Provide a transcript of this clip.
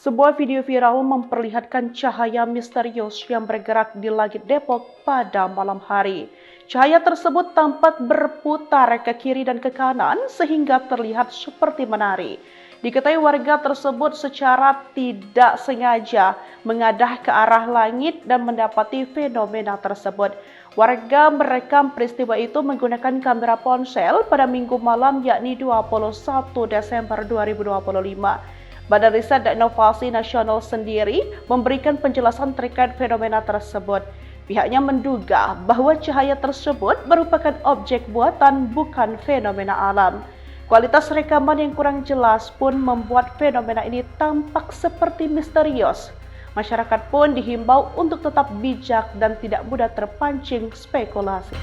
Sebuah video viral memperlihatkan cahaya misterius yang bergerak di langit Depok pada malam hari. Cahaya tersebut tampak berputar ke kiri dan ke kanan sehingga terlihat seperti menari. Diketahui warga tersebut secara tidak sengaja mengadah ke arah langit dan mendapati fenomena tersebut. Warga merekam peristiwa itu menggunakan kamera ponsel pada Minggu malam yakni 21 Desember 2025. Badan Riset dan Inovasi Nasional sendiri memberikan penjelasan terkait fenomena tersebut. Pihaknya menduga bahwa cahaya tersebut merupakan objek buatan bukan fenomena alam. Kualitas rekaman yang kurang jelas pun membuat fenomena ini tampak seperti misterius. Masyarakat pun dihimbau untuk tetap bijak dan tidak mudah terpancing spekulasi.